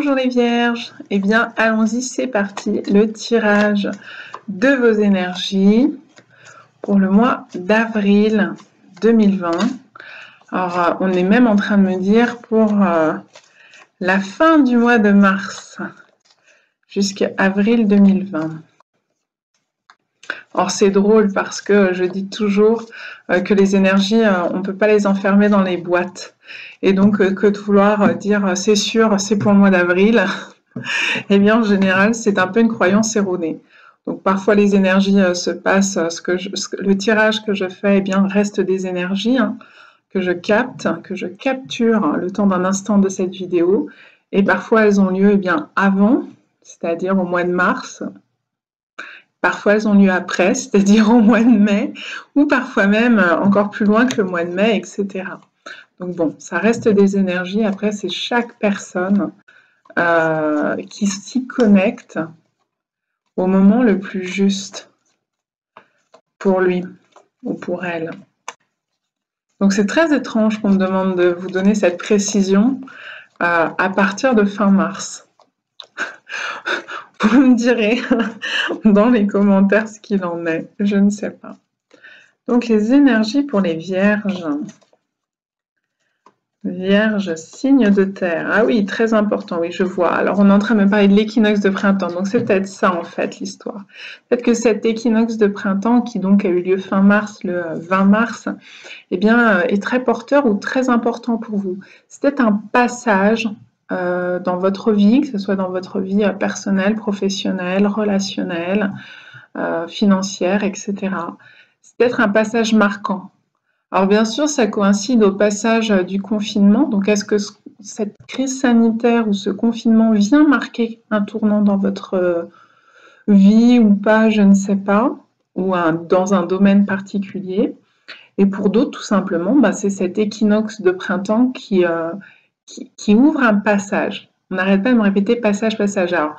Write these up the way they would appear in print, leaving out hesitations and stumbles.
Bonjour les vierges, eh bien allons-y, c'est parti, le tirage de vos énergies pour le mois d'avril 2020. Alors on est même en train de me dire pour la fin du mois de mars jusqu'à avril 2020. Or c'est drôle parce que je dis toujours que les énergies, on ne peut pas les enfermer dans les boîtes. Et donc que de vouloir dire c'est sûr, c'est pour le mois d'avril, eh bien en général c'est un peu une croyance erronée. Donc parfois les énergies se passent, le tirage que je fais eh bien, reste des énergies que je capte, que je capture le temps d'un instant de cette vidéo. Et parfois elles ont lieu eh bien, avant, c'est-à-dire au mois de mars. Parfois, elles ont lieu après, c'est-à-dire au mois de mai, ou parfois même encore plus loin que le mois de mai, etc. Donc bon, ça reste des énergies. Après, c'est chaque personne qui s'y connecte au moment le plus juste pour lui ou pour elle. Donc c'est très étrange qu'on me demande de vous donner cette précision à partir de fin mars. Vous me direz dans les commentaires ce qu'il en est, je ne sais pas. Donc les énergies pour les vierges. Vierge, signe de terre. Ah oui, très important, oui, je vois. Alors on est en train de me parler de l'équinoxe de printemps, donc c'est peut-être ça en fait l'histoire. Peut-être que cet équinoxe de printemps, qui donc a eu lieu fin mars, le 20 mars, eh bien, est très porteur ou très important pour vous. C'est peut-être un passage dans votre vie, que ce soit dans votre vie personnelle, professionnelle, relationnelle, financière, etc. C'est peut-être un passage marquant. Alors bien sûr, ça coïncide au passage du confinement. Donc est-ce que cette crise sanitaire ou ce confinement vient marquer un tournant dans votre vie ou pas, je ne sais pas, ou dans un domaine particulier. Et pour d'autres, tout simplement, c'est cet équinoxe de printemps qui ouvre un passage. On n'arrête pas de me répéter passage, passage. Alors,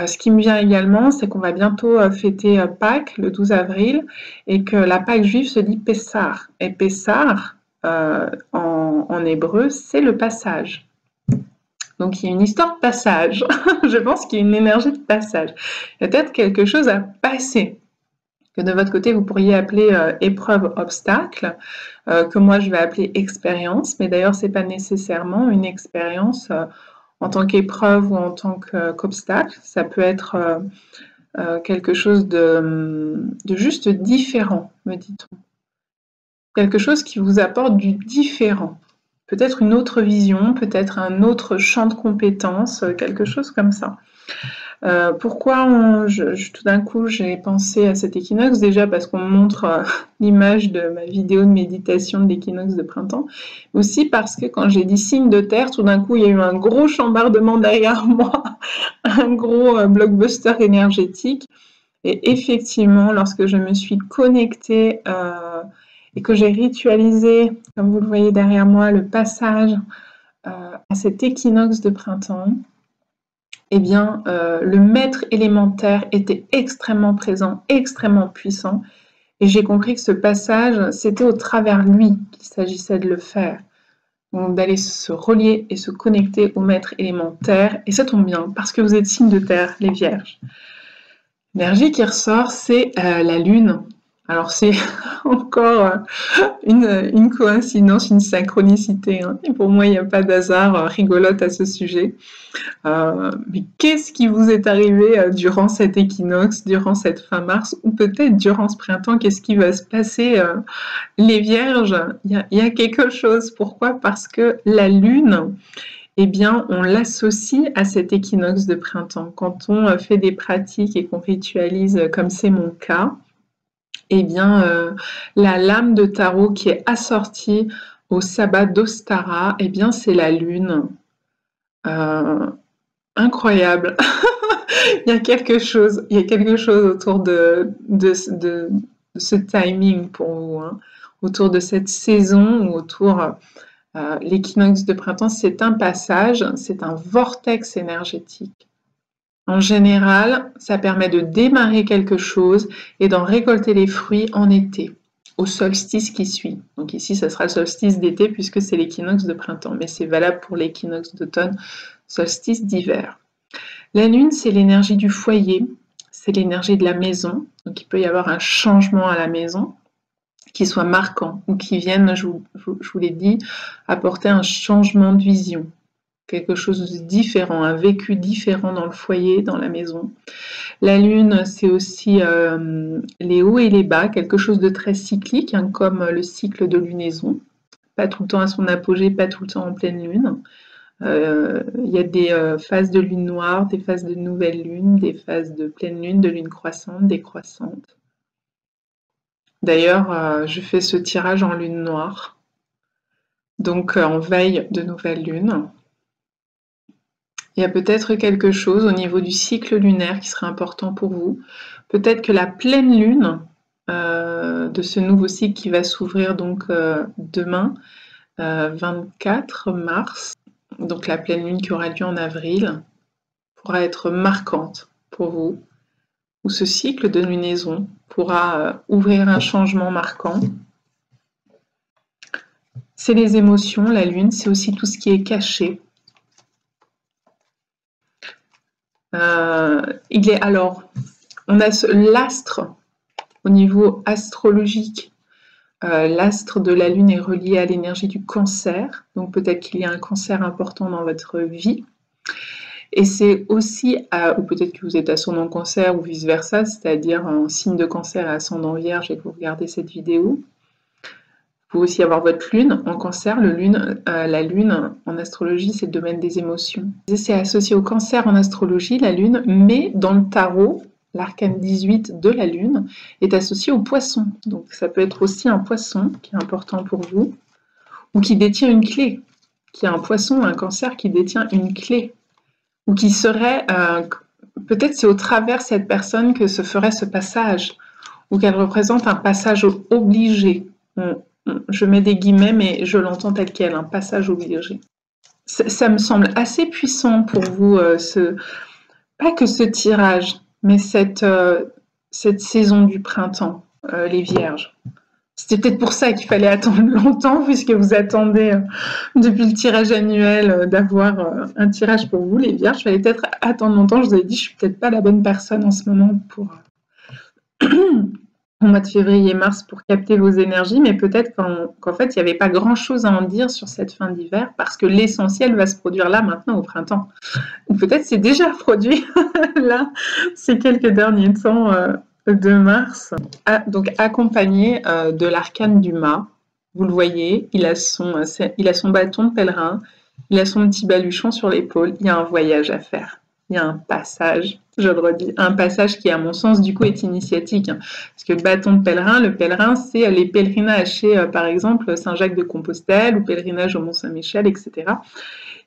ce qui me vient également, c'est qu'on va bientôt fêter Pâques, le 12 avril, et que la Pâque juive se dit Pessah. Et Pessah, en hébreu, c'est le passage. Donc il y a une histoire de passage. Je pense qu'il y a une énergie de passage. Il y a peut-être quelque chose à passer, que de votre côté, vous pourriez appeler épreuve, obstacle, que moi je vais appeler expérience, mais d'ailleurs, ce n'est pas nécessairement une expérience en tant qu'épreuve ou en tant qu'obstacle. Ça peut être quelque chose de juste différent, me dit-on. Quelque chose qui vous apporte du différent. Peut-être une autre vision, peut-être un autre champ de compétences, quelque chose comme ça. Pourquoi tout d'un coup j'ai pensé à cet équinoxe? Déjà parce qu'on me montre l'image de ma vidéo de méditation de l'équinoxe de printemps. Aussi parce que quand j'ai dit signe de terre, tout d'un coup il y a eu un gros chambardement derrière moi, un gros blockbuster énergétique. Et effectivement, lorsque je me suis connectée et que j'ai ritualisé, comme vous le voyez derrière moi, le passage à cet équinoxe de printemps, eh bien, le maître élémentaire était extrêmement présent, extrêmement puissant, et j'ai compris que ce passage, c'était au travers lui qu'il s'agissait de le faire. Donc d'aller se relier et se connecter au maître élémentaire, et ça tombe bien, parce que vous êtes signe de terre, les vierges. L'énergie qui ressort, c'est la lune. Alors c'est encore une coïncidence, une synchronicité. Et pour moi, il n'y a pas d'hasard rigolote à ce sujet. Mais qu'est-ce qui vous est arrivé durant cet équinoxe, durant cette fin mars, ou peut-être durant ce printemps? Qu'est-ce qui va se passer, les vierges? Il y a quelque chose. Pourquoi? Parce que la lune, eh bien, on l'associe à cet équinoxe de printemps. Quand on fait des pratiques et qu'on ritualise, comme c'est mon cas, eh bien, la lame de tarot qui est assortie au sabbat d'Ostara, eh bien, c'est la lune. Incroyable. Il y a quelque chose autour de ce timing pour vous, autour de cette saison ou autour l'équinoxe de printemps, c'est un passage, c'est un vortex énergétique. En général, ça permet de démarrer quelque chose et d'en récolter les fruits en été, au solstice qui suit. Donc ici, ça sera le solstice d'été puisque c'est l'équinoxe de printemps, mais c'est valable pour l'équinoxe d'automne solstice d'hiver. La lune, c'est l'énergie du foyer, c'est l'énergie de la maison. Donc il peut y avoir un changement à la maison qui soit marquant ou qui vienne, je vous l'ai dit, apporter un changement de vision, quelque chose de différent, un vécu différent dans le foyer, dans la maison. La lune, c'est aussi les hauts et les bas, quelque chose de très cyclique, hein, comme le cycle de lunaison. Pas tout le temps à son apogée, pas tout le temps en pleine lune. Il y a des phases de lune noire, des phases de nouvelle lune, des phases de pleine lune, de lune croissante, décroissante. D'ailleurs, je fais ce tirage en lune noire, donc en veille de nouvelle lune. Il y a peut-être quelque chose au niveau du cycle lunaire qui serait important pour vous. Peut-être que la pleine lune de ce nouveau cycle qui va s'ouvrir donc demain, 24 mars, donc la pleine lune qui aura lieu en avril, pourra être marquante pour vous, ou ce cycle de lunaison pourra ouvrir un changement marquant. C'est les émotions, la lune, c'est aussi tout ce qui est caché. Alors, on a l'astre au niveau astrologique. L'astre de la lune est relié à l'énergie du cancer, donc peut-être qu'il y a un cancer important dans votre vie. Et c'est aussi, ou peut-être que vous êtes ascendant cancer ou vice-versa, c'est-à-dire en signe de cancer et ascendant vierge et que vous regardez cette vidéo. Vous pouvez aussi avoir votre lune en cancer. La lune en astrologie, c'est le domaine des émotions. C'est associé au cancer en astrologie, la lune, mais dans le tarot, l'arcane 18 de la lune est associé au poisson. Donc ça peut être aussi un poisson qui est important pour vous, ou qui détient une clé, qui a un poisson, un cancer qui détient une clé, ou qui serait, peut-être c'est au travers cette personne que se ferait ce passage, ou qu'elle représente un passage obligé. Je mets des guillemets, mais je l'entends tel quel, un passage obligé. Ça me semble assez puissant pour vous, pas que ce tirage, mais cette saison du printemps, les vierges. C'était peut-être pour ça qu'il fallait attendre longtemps, puisque vous attendez depuis le tirage annuel d'avoir un tirage pour vous, les vierges. Il fallait peut-être attendre longtemps. Je vous avais dit, je suis peut-être pas la bonne personne en ce moment pour au mois de février et mars pour capter vos énergies, mais peut-être qu'en fait, il n'y avait pas grand-chose à en dire sur cette fin d'hiver, parce que l'essentiel va se produire là, maintenant, au printemps. Ou peut-être c'est déjà produit là, ces quelques derniers temps de mars. Donc accompagné de l'arcane du mât. Vous le voyez, il a son bâton de pèlerin, il a son petit baluchon sur l'épaule, il y a un voyage à faire. Il y a un passage, je le redis, un passage qui, à mon sens, du coup, est initiatique. Hein, parce que le bâton de pèlerin, c'est les pèlerinages chez, par exemple, Saint-Jacques-de-Compostelle ou pèlerinage au Mont-Saint-Michel, etc.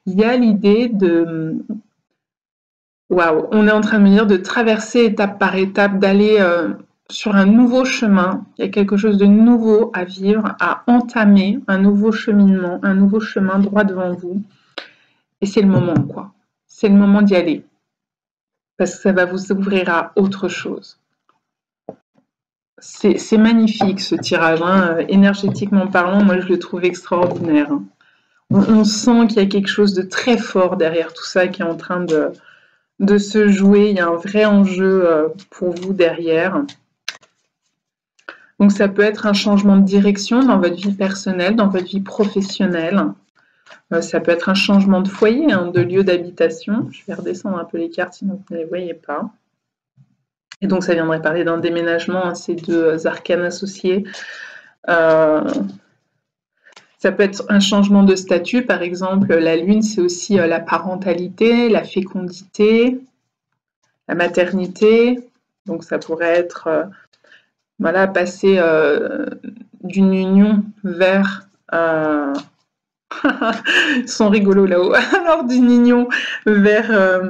Il y a l'idée de... Waouh, on est en train de me dire de traverser étape par étape, d'aller sur un nouveau chemin. Il y a quelque chose de nouveau à vivre, à entamer, un nouveau cheminement, un nouveau chemin droit devant vous. Et c'est le moment, quoi. C'est le moment d'y aller. Parce que ça va vous ouvrir à autre chose. C'est magnifique ce tirage, hein. Énergétiquement parlant, moi je le trouve extraordinaire. Hein. On sent qu'il y a quelque chose de très fort derrière tout ça qui est en train de se jouer. Il y a un vrai enjeu pour vous derrière. Donc ça peut être un changement de direction dans votre vie personnelle, dans votre vie professionnelle. Ça peut être un changement de foyer, hein, de lieu d'habitation. Je vais redescendre un peu les cartes, sinon vous ne les voyez pas. Et donc, ça viendrait parler d'un déménagement, hein, ces deux arcanes associés. Ça peut être un changement de statut. Par exemple, la lune, c'est aussi la parentalité, la fécondité, la maternité. Donc, ça pourrait être voilà, passer d'une union vers... Ils sont rigolos là-haut. Alors, d'une union vers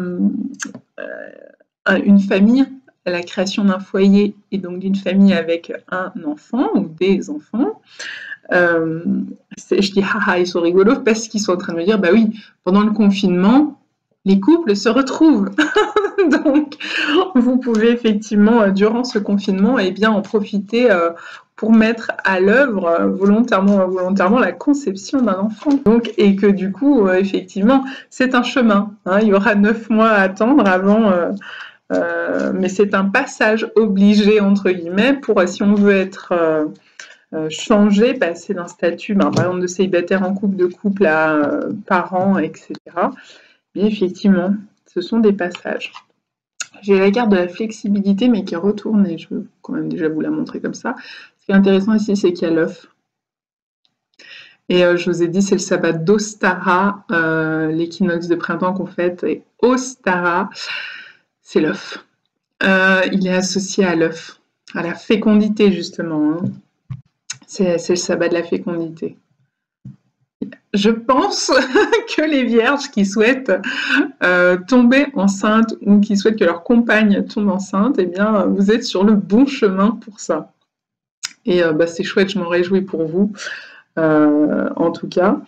une famille, la création d'un foyer et donc d'une famille avec un enfant ou des enfants. Je dis haha, ils sont rigolos parce qu'ils sont en train de me dire bah oui, pendant le confinement, les couples se retrouvent. Donc, vous pouvez effectivement, durant ce confinement, eh bien, en profiter pour mettre à l'œuvre volontairement ou involontairement la conception d'un enfant. Donc, et que du coup, effectivement, c'est un chemin. Hein, il y aura 9 mois à attendre avant, mais c'est un passage obligé, entre guillemets, pour si on veut être changer, passer d'un statut, par exemple, de célibataire en couple, de couple à parent, etc. Et effectivement, ce sont des passages. J'ai la carte de la flexibilité, mais qui est retournée. Je veux quand même déjà vous la montrer comme ça. Ce qui est intéressant ici, c'est qu'il y a l'œuf. Et je vous ai dit, c'est le sabbat d'Ostara, l'équinoxe de printemps qu'on fête. Et Ostara, c'est l'œuf. Il est associé à l'œuf, à la fécondité, justement. Hein. C'est le sabbat de la fécondité. Je pense que les vierges qui souhaitent tomber enceinte ou qui souhaitent que leur compagne tombe enceinte, eh bien, vous êtes sur le bon chemin pour ça. Et c'est chouette, je m'en réjouis pour vous, en tout cas.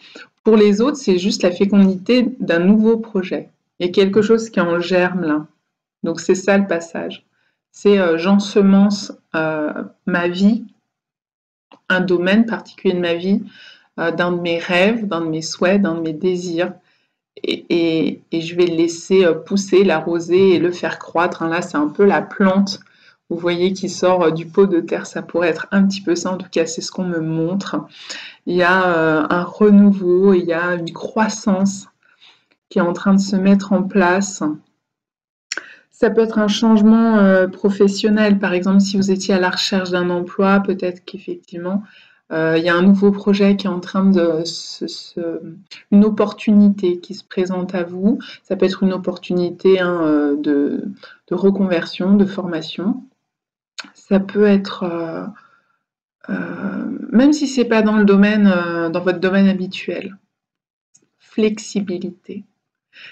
Pour les autres, c'est juste la fécondité d'un nouveau projet. Il y a quelque chose qui est en germe là. Donc c'est ça le passage. C'est j'ensemence ma vie, un domaine particulier de ma vie, d'un de mes rêves, d'un de mes souhaits, d'un de mes désirs, et je vais le laisser pousser, l'arroser et le faire croître. Hein. Là, c'est un peu la plante, vous voyez, qui sort du pot de terre. Ça pourrait être un petit peu ça, en tout cas, c'est ce qu'on me montre. Il y a un renouveau, il y a une croissance qui est en train de se mettre en place. Ça peut être un changement professionnel, par exemple, si vous étiez à la recherche d'un emploi, peut-être qu'effectivement, il y a un nouveau projet qui est en train de une opportunité qui se présente à vous. Ça peut être une opportunité de reconversion, de formation. Ça peut être, même si c'est pas dans le domaine, dans votre domaine habituel, flexibilité.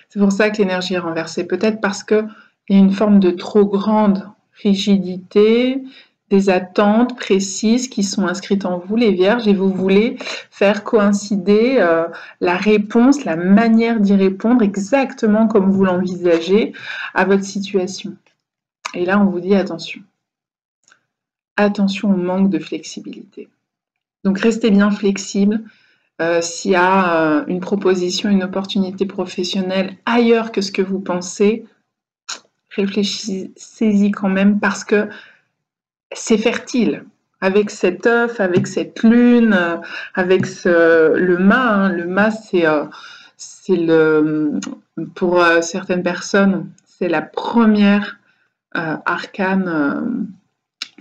C'est pour ça que l'énergie est renversée. Peut-être parce qu'il y a une forme de trop grande rigidité, des attentes précises qui sont inscrites en vous, les vierges, et vous voulez faire coïncider la réponse, la manière d'y répondre exactement comme vous l'envisagez à votre situation. Et là, on vous dit attention. Attention au manque de flexibilité. Donc, restez bien flexible. S'il y a une proposition, une opportunité professionnelle ailleurs que ce que vous pensez, réfléchissez-y quand même parce que c'est fertile. Avec cet œuf, avec cette lune, avec le mât. Hein. Le mât, c'est pour certaines personnes, c'est la première arcane.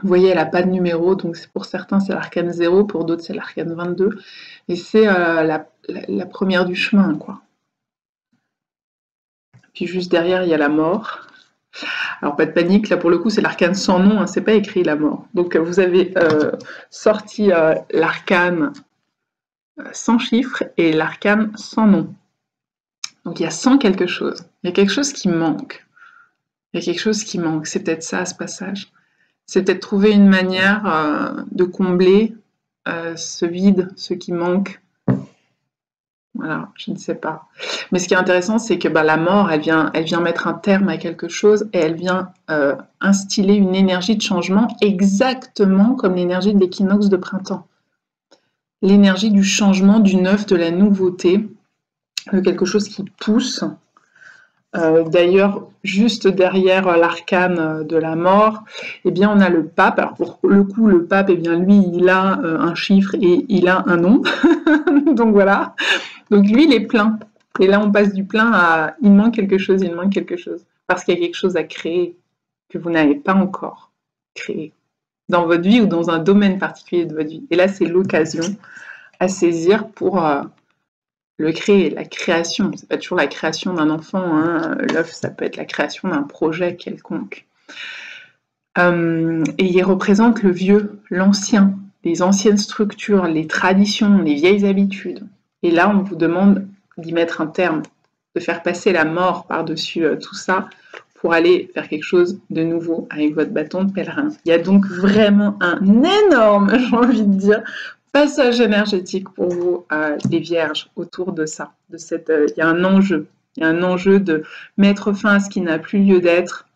Vous voyez, elle n'a pas de numéro, donc pour certains, c'est l'arcane 0, pour d'autres, c'est l'arcane 22. Et c'est la première du chemin, quoi. Puis juste derrière, il y a la mort. Alors, pas de panique, là, pour le coup, c'est l'arcane sans nom, hein, c'est pas écrit la mort. Donc, vous avez sorti l'arcane sans chiffre et l'arcane sans nom. Donc, il y a 100 quelque chose. Il y a quelque chose qui manque. Il y a quelque chose qui manque. C'est peut-être ça, ce passage. C'est peut-être trouver une manière de combler ce vide, ce qui manque. Voilà, je ne sais pas. Mais ce qui est intéressant, c'est que la mort, elle vient mettre un terme à quelque chose et elle vient instiller une énergie de changement exactement comme l'énergie de l'équinoxe de printemps. L'énergie du changement, du neuf, de la nouveauté, quelque chose qui pousse. D'ailleurs, juste derrière l'arcane de la mort, eh bien, on a le pape. Alors, pour le coup, le pape, eh bien, lui, il a un chiffre et il a un nom. Donc, voilà. Donc, lui, il est plein. Et là, on passe du plein à il manque quelque chose, il manque quelque chose. Parce qu'il y a quelque chose à créer que vous n'avez pas encore créé dans votre vie ou dans un domaine particulier de votre vie. Et là, c'est l'occasion à saisir pour le créer, la création. C'est pas toujours la création d'un enfant, hein. L'œuf, ça peut être la création d'un projet quelconque. Et il représente le vieux, l'ancien, les anciennes structures, les traditions, les vieilles habitudes. Et là, on vous demande d'y mettre un terme, de faire passer la mort par-dessus tout ça pour aller faire quelque chose de nouveau avec votre bâton de pèlerin. Il y a donc vraiment un énorme, j'ai envie de dire, passage énergétique pour vous, les vierges, autour de ça. Il y a un enjeu. Il y a un enjeu de mettre fin à ce qui n'a plus lieu d'être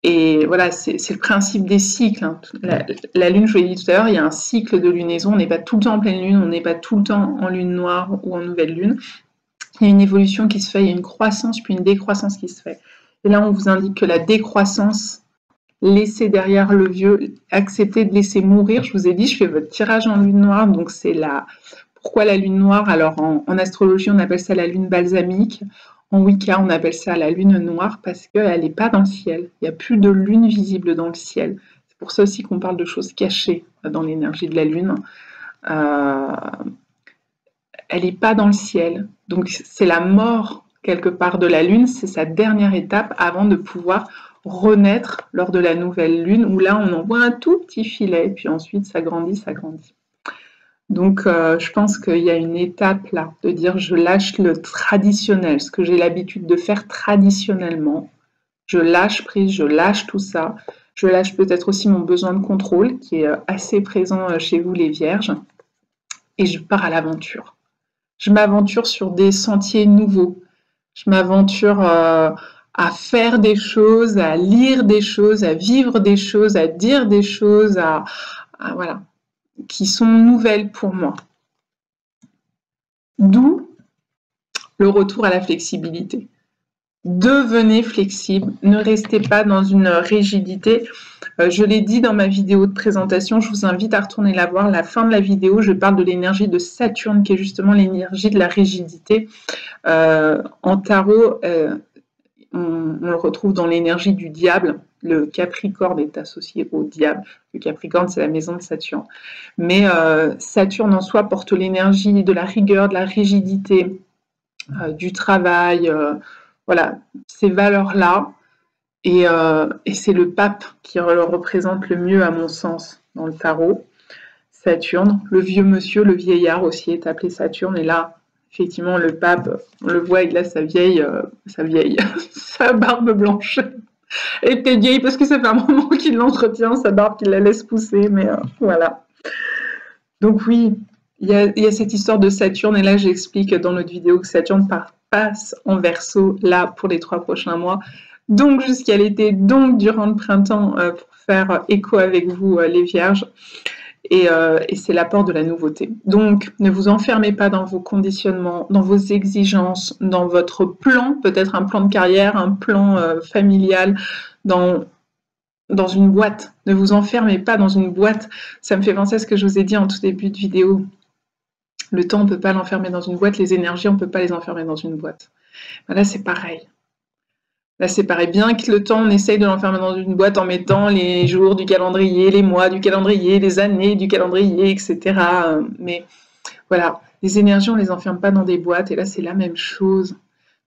Et voilà, c'est le principe des cycles. Hein. La lune, je vous l'ai dit tout à l'heure, il y a un cycle de lunaison. On n'est pas tout le temps en pleine lune, on n'est pas tout le temps en lune noire ou en nouvelle lune. Il y a une évolution qui se fait, il y a une croissance puis une décroissance qui se fait. Et là, on vous indique que la décroissance, laissez derrière le vieux, acceptez de laisser mourir. Je vous ai dit, je fais votre tirage en lune noire, donc c'est la... Pourquoi la lune noire? Alors en astrologie, on appelle ça la lune balsamique. En Wicca, on appelle ça la lune noire parce qu'elle n'est pas dans le ciel. Il n'y a plus de lune visible dans le ciel. C'est pour ça aussi qu'on parle de choses cachées dans l'énergie de la lune. Elle n'est pas dans le ciel. Donc c'est la mort quelque part de la lune, c'est sa dernière étape avant de pouvoir renaître lors de la nouvelle lune, où là on envoie un tout petit filet, puis ensuite ça grandit, ça grandit. Donc je pense qu'il y a une étape là, de dire je lâche le traditionnel, ce que j'ai l'habitude de faire traditionnellement. Je lâche prise, je lâche tout ça. Je lâche peut-être aussi mon besoin de contrôle, qui est assez présent chez vous les vierges. Et je pars à l'aventure. Je m'aventure sur des sentiers nouveaux. Je m'aventure à faire des choses, à lire des choses, à vivre des choses, à dire des choses, voilà, qui sont nouvelles pour moi. D'où le retour à la flexibilité. Devenez flexible, ne restez pas dans une rigidité. Je l'ai dit dans ma vidéo de présentation, je vous invite à retourner la voir. À la fin de la vidéo, je parle de l'énergie de Saturne, qui est justement l'énergie de la rigidité. En tarot, on le retrouve dans l'énergie du diable. Le Capricorne est associé au diable. Le Capricorne, c'est la maison de Saturne. Mais Saturne en soi porte l'énergie de la rigueur, de la rigidité, du travail, voilà, ces valeurs-là. Et c'est le pape qui le représente le mieux, à mon sens, dans le tarot. Saturne, le vieux monsieur, le vieillard aussi est appelé Saturne. Et là, effectivement, le pape, on le voit, il a sa barbe blanche. Elle était vieille parce que ça fait un moment qu'il l'entretient, sa barbe, qu'il la laisse pousser, mais voilà. Donc oui, il y a cette histoire de Saturne, et là j'explique dans notre vidéo que Saturne passe en Verseau, là, pour les 3 prochains mois, donc jusqu'à l'été, donc durant le printemps, pour faire écho avec vous, les vierges. Et c'est l'apport de la nouveauté. Donc, ne vous enfermez pas dans vos conditionnements, dans vos exigences, dans votre plan, peut-être un plan de carrière, un plan familial, dans une boîte. Ne vous enfermez pas dans une boîte. Ça me fait penser à ce que je vous ai dit en tout début de vidéo. Le temps, on ne peut pas l'enfermer dans une boîte. Les énergies, on ne peut pas les enfermer dans une boîte. Là, c'est pareil. Là, c'est pareil. Bien que le temps, on essaye de l'enfermer dans une boîte en mettant les jours du calendrier, les mois du calendrier, les années du calendrier, etc. Mais voilà, les énergies, on ne les enferme pas dans des boîtes. Et là, c'est la même chose.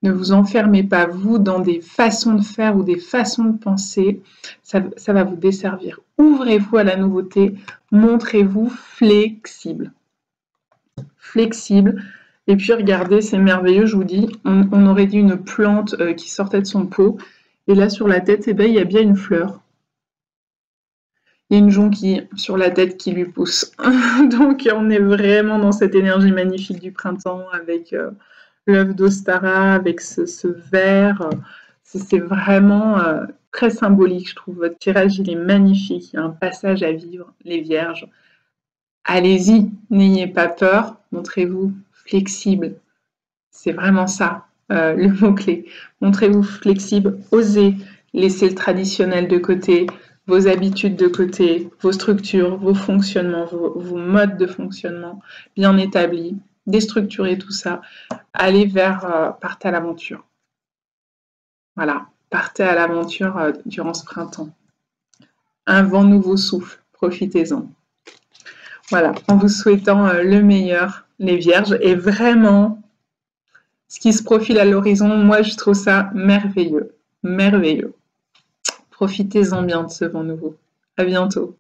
Ne vous enfermez pas, vous, dans des façons de faire ou des façons de penser. Ça va vous desservir. Ouvrez-vous à la nouveauté. Montrez-vous flexible. Flexible. Et puis regardez, c'est merveilleux, je vous dis, on aurait dit une plante qui sortait de son pot. Et là, sur la tête, eh ben, il y a bien une fleur. Il y a une jonquille sur la tête qui lui pousse. Donc, on est vraiment dans cette énergie magnifique du printemps avec l'œuf d'Ostara, avec ce vert. C'est vraiment très symbolique, je trouve. Votre tirage, il est magnifique. Il y a un passage à vivre, les vierges. Allez-y, n'ayez pas peur, montrez-vous flexible. C'est vraiment ça, le mot-clé. Montrez-vous flexible, osez laisser le traditionnel de côté, vos habitudes de côté, vos structures, vos fonctionnements, vos modes de fonctionnement bien établis, déstructurez tout ça. Allez partez à l'aventure. Voilà, partez à l'aventure durant ce printemps. Un vent nouveau souffle, profitez-en. Voilà, en vous souhaitant le meilleur, les vierges, et vraiment, ce qui se profile à l'horizon, moi je trouve ça merveilleux, merveilleux. Profitez-en bien de ce vent nouveau. À bientôt.